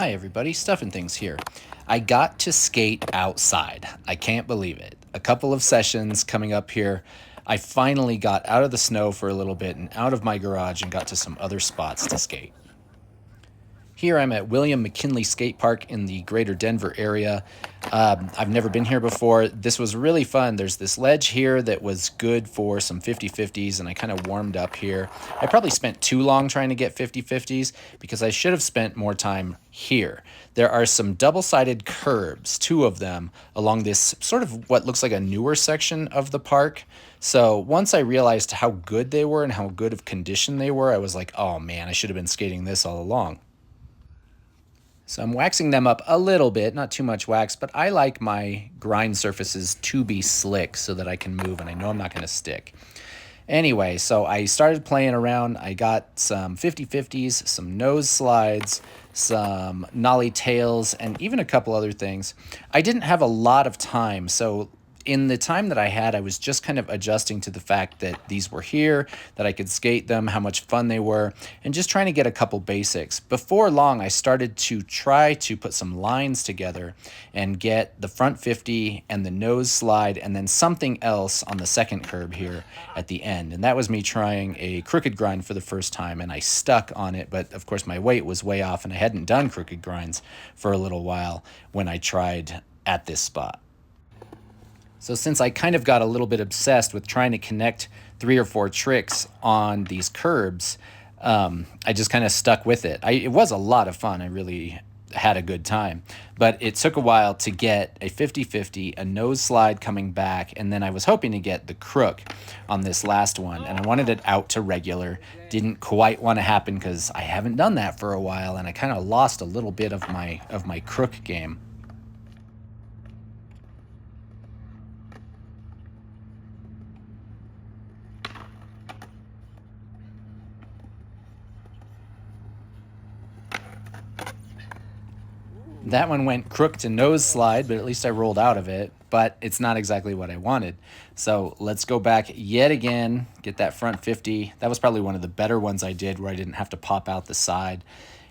Hi everybody, Stuff and Things here. I got to skate outside. I can't believe it. A couple of sessions coming up here. I finally got out of the snow for a little bit and out of my garage and got to some other spots to skate. Here I'm at William McKinley Skatepark in the greater Denver area. I've never been here before. This was really fun. There's this ledge here that was good for some 50-50s, and I kind of warmed up here. I probably spent too long trying to get 50-50s because I should have spent more time here. There are some double-sided curbs, two of them, along this sort of what looks like a newer section of the park. So once I realized how good they were and how good of condition they were, I was like, oh man, I should have been skating this all along. So I'm waxing them up a little bit, not too much wax, but I like my grind surfaces to be slick so that I can move and I know I'm not going to stick. Anyway, so I started playing around. I got some 50-50s, some nose slides, some nollie tails, and even a couple other things. I didn't have a lot of time, so in the time that I had, I was just kind of adjusting to the fact that these were here, that I could skate them, how much fun they were, and just trying to get a couple basics. Before long, I started to try to put some lines together and get the front 50 and the nose slide and then something else on the second curb here at the end. And that was me trying a crooked grind for the first time, and I stuck on it, but of course my weight was way off and I hadn't done crooked grinds for a little while when I tried at this spot. So since I kind of got a little bit obsessed with trying to connect 3 or 4 tricks on these curbs, I just kind of stuck with it. It was a lot of fun. I really had a good time. But it took a while to get a 50-50, a nose slide coming back, and then I was hoping to get the crook on this last one. And I wanted it out to regular. Didn't quite want to happen because I haven't done that for a while, and I kind of lost a little bit of my crook game. That one went crook to nose slide, but at least I rolled out of it, but it's not exactly what I wanted. So let's go back yet again, get that front 50. That was probably one of the better ones I did where I didn't have to pop out the side.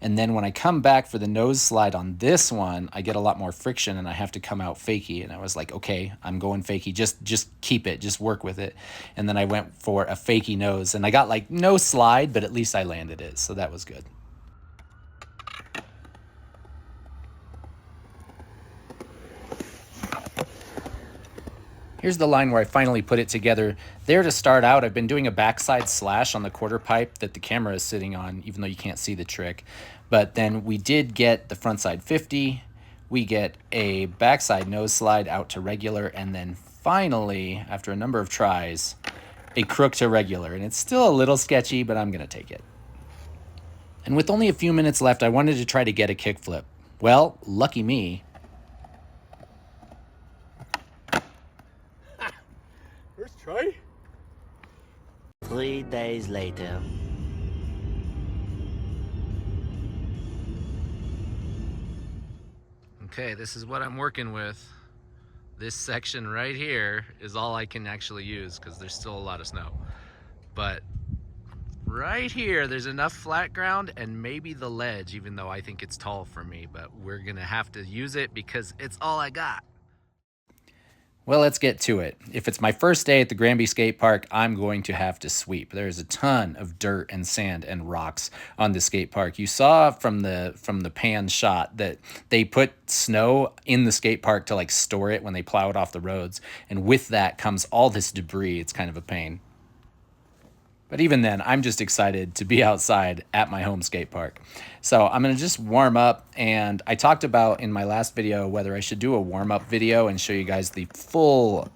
And then when I come back for the nose slide on this one, I get a lot more friction and I have to come out fakie. And I was like, okay, I'm going fakie. Just keep it. Just work with it. And then I went for a fakie nose and I got like no slide, but at least I landed it. So that was good. Here's the line where I finally put it together. There to start out, I've been doing a backside slash on the quarter pipe that the camera is sitting on, even though you can't see the trick. But then we did get the frontside 50. We get a backside nose slide out to regular. And then finally, after a number of tries, a crook to regular. And it's still a little sketchy, but I'm going to take it. And with only a few minutes left, I wanted to try to get a kickflip. Well, lucky me. First try? 3 days later. Okay, this is what I'm working with. This section right here is all I can actually use because there's still a lot of snow. But right here, there's enough flat ground and maybe the ledge, even though I think it's tall for me, but we're gonna have to use it because it's all I got. Well, let's get to it. If it's my first day at the Granby skate park, I'm going to have to sweep. There's a ton of dirt and sand and rocks on the skate park. You saw from the pan shot that they put snow in the skate park to like store it when they plow it off the roads. And with that comes all this debris. It's kind of a pain. But even then, I'm just excited to be outside at my home skate park. So I'm going to just warm up, and I talked about in my last video whether I should do a warm-up video and show you guys the full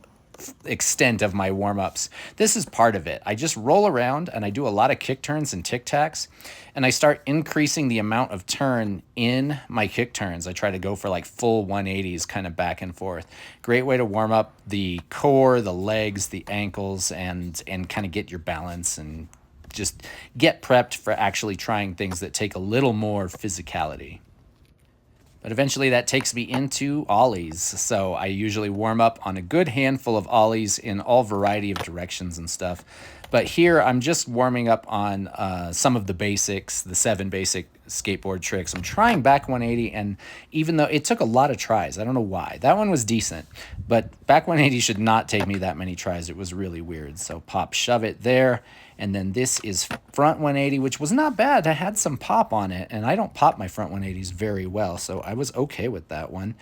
extent of my warm-ups. This is part of it. I just roll around and I do a lot of kick turns and tic tacs, and I start increasing the amount of turn in my kick turns. I try to go for like full 180s kind of back and forth. Great way to warm up the core, the legs, the ankles, and kind of get your balance and just get prepped for actually trying things that take a little more physicality. But eventually that takes me into ollies. So I usually warm up on a good handful of ollies in all variety of directions and stuff. But here I'm just warming up on some of the basics, the 7 basic skateboard tricks. I'm trying back 180, and even though it took a lot of tries, I don't know why. That one was decent, but back 180 should not take me that many tries. It was really weird. So pop, shove it there. And then this is front 180, which was not bad. I had some pop on it, and I don't pop my front 180s very well, so I was okay with that one.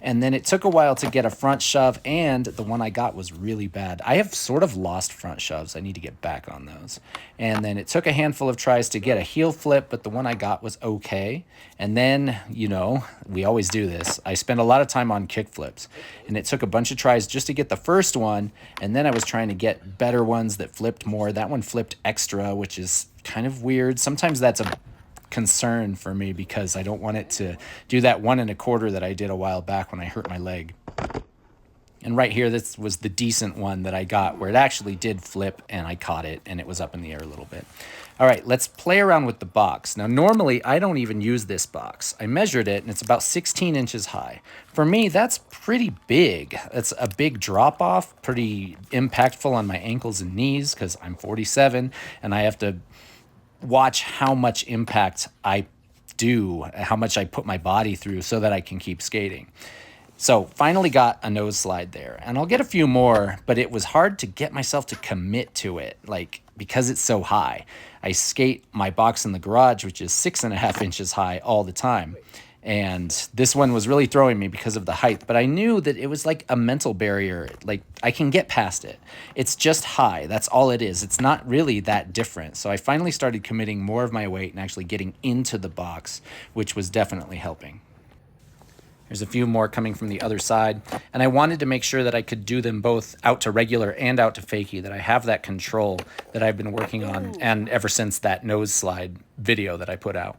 And then it took a while to get a front shove, and the one I got was really bad. I have sort of lost front shoves. I need to get back on those. And then it took a handful of tries to get a heel flip, but the one I got was okay. And then, you know, we always do this. I spent a lot of time on kick flips, and it took a bunch of tries just to get the first one, and then I was trying to get better ones that flipped more. That one flipped extra, which is kind of weird. Sometimes that's a concern for me because I don't want it to do that 1 1/4 that I did a while back when I hurt my leg. And right here, this was the decent one that I got where it actually did flip and I caught it and it was up in the air a little bit. All right, let's play around with the box. Now, normally I don't even use this box. I measured it and it's about 16 inches high. For me, that's pretty big. That's a big drop off, pretty impactful on my ankles and knees because I'm 47 and I have to watch how much impact I do, how much I put my body through so that I can keep skating. So finally got a nose slide there, and I'll get a few more, but it was hard to get myself to commit to it, like because it's so high. I skate my box in the garage, which is 6.5 inches high all the time. And this one was really throwing me because of the height, but I knew that it was like a mental barrier. Like I can get past it. It's just high. That's all it is. It's not really that different. So I finally started committing more of my weight and actually getting into the box, which was definitely helping. There's a few more coming from the other side, and I wanted to make sure that I could do them both out to regular and out to fakie, that I have that control that I've been working on, and ever since that nose slide video that I put out.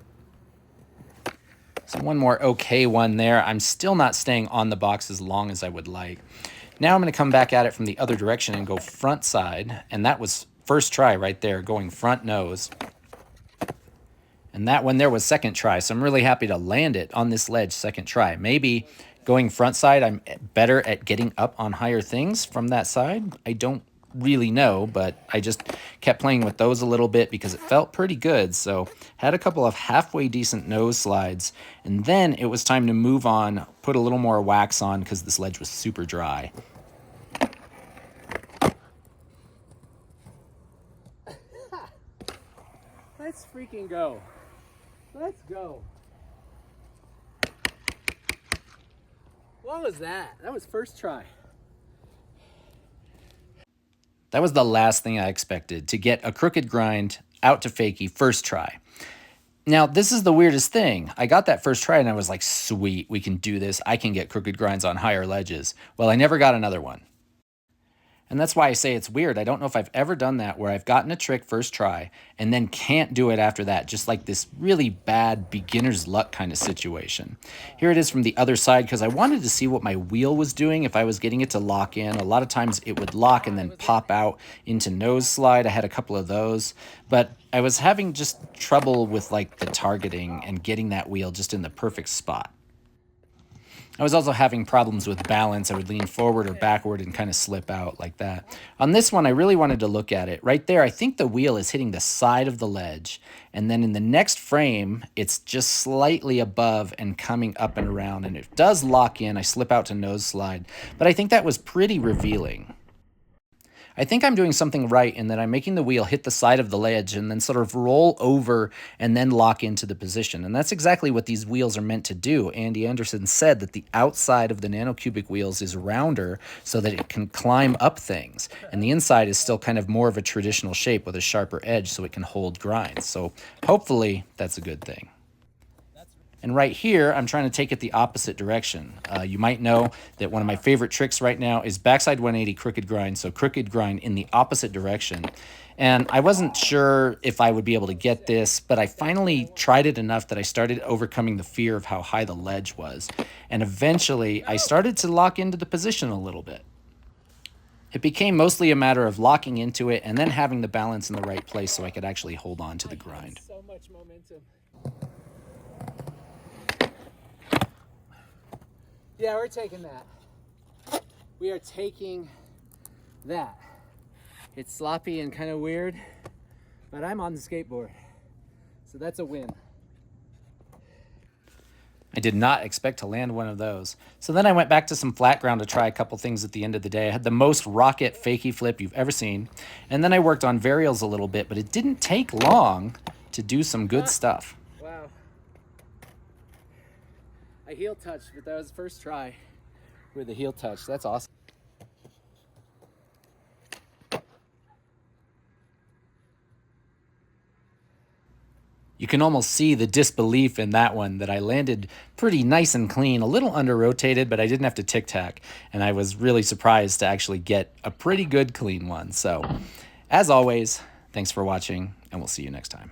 So one more okay one there. I'm still not staying on the box as long as I would like. Now I'm going to come back at it from the other direction and go front side, and that was first try right there, going front nose. And that one there was second try, so I'm really happy to land it on this ledge second try. Maybe going front side, I'm better at getting up on higher things from that side. I don't really know, but I just kept playing with those a little bit because it felt pretty good. So had a couple of halfway decent nose slides, and then it was time to move on, put a little more wax on because this ledge was super dry. Let's freaking go. Let's go. What was that? That was first try. That was the last thing I expected, to get a crooked grind out to fakie first try. Now, this is the weirdest thing. I got that first try and I was like, sweet, we can do this. I can get crooked grinds on higher ledges. Well, I never got another one. And that's why I say it's weird. I don't know if I've ever done that where I've gotten a trick first try and then can't do it after that. Just like this really bad beginner's luck kind of situation. Here it is from the other side because I wanted to see what my wheel was doing if I was getting it to lock in. A lot of times it would lock and then pop out into nose slide. I had a couple of those, but I was having just trouble with like the targeting and getting that wheel just in the perfect spot. I was also having problems with balance. I would lean forward or backward and kind of slip out like that. On this one, I really wanted to look at it. Right there, I think the wheel is hitting the side of the ledge. And then in the next frame, it's just slightly above and coming up and around. And it does lock in. I slip out to nose slide. But I think that was pretty revealing. I think I'm doing something right in that I'm making the wheel hit the side of the ledge and then sort of roll over and then lock into the position. And that's exactly what these wheels are meant to do. Andy Anderson said that the outside of the nanocubic wheels is rounder so that it can climb up things. And the inside is still kind of more of a traditional shape with a sharper edge so it can hold grinds. So hopefully that's a good thing. And right here, I'm trying to take it the opposite direction. You might know that one of my favorite tricks right now is backside 180 crooked grind, so crooked grind in the opposite direction. And I wasn't sure if I would be able to get this, but I finally tried it enough that I started overcoming the fear of how high the ledge was. And eventually, I started to lock into the position a little bit. It became mostly a matter of locking into it and then having the balance in the right place so I could actually hold on to the grind. So much momentum. Yeah, we're taking that. We are taking that. It's sloppy and kind of weird, but I'm on the skateboard, so that's a win. I did not expect to land one of those. So then I went back to some flat ground to try a couple things at the end of the day. I had the most rocket fakie flip you've ever seen. And then I worked on varials a little bit, but it didn't take long to do some good stuff. Wow. I heel touched, but that was the first try with a heel touch. That's awesome. You can almost see the disbelief in that one, that I landed pretty nice and clean, a little under rotated, but I didn't have to tic tac. And I was really surprised to actually get a pretty good clean one. So as always, thanks for watching, and we'll see you next time.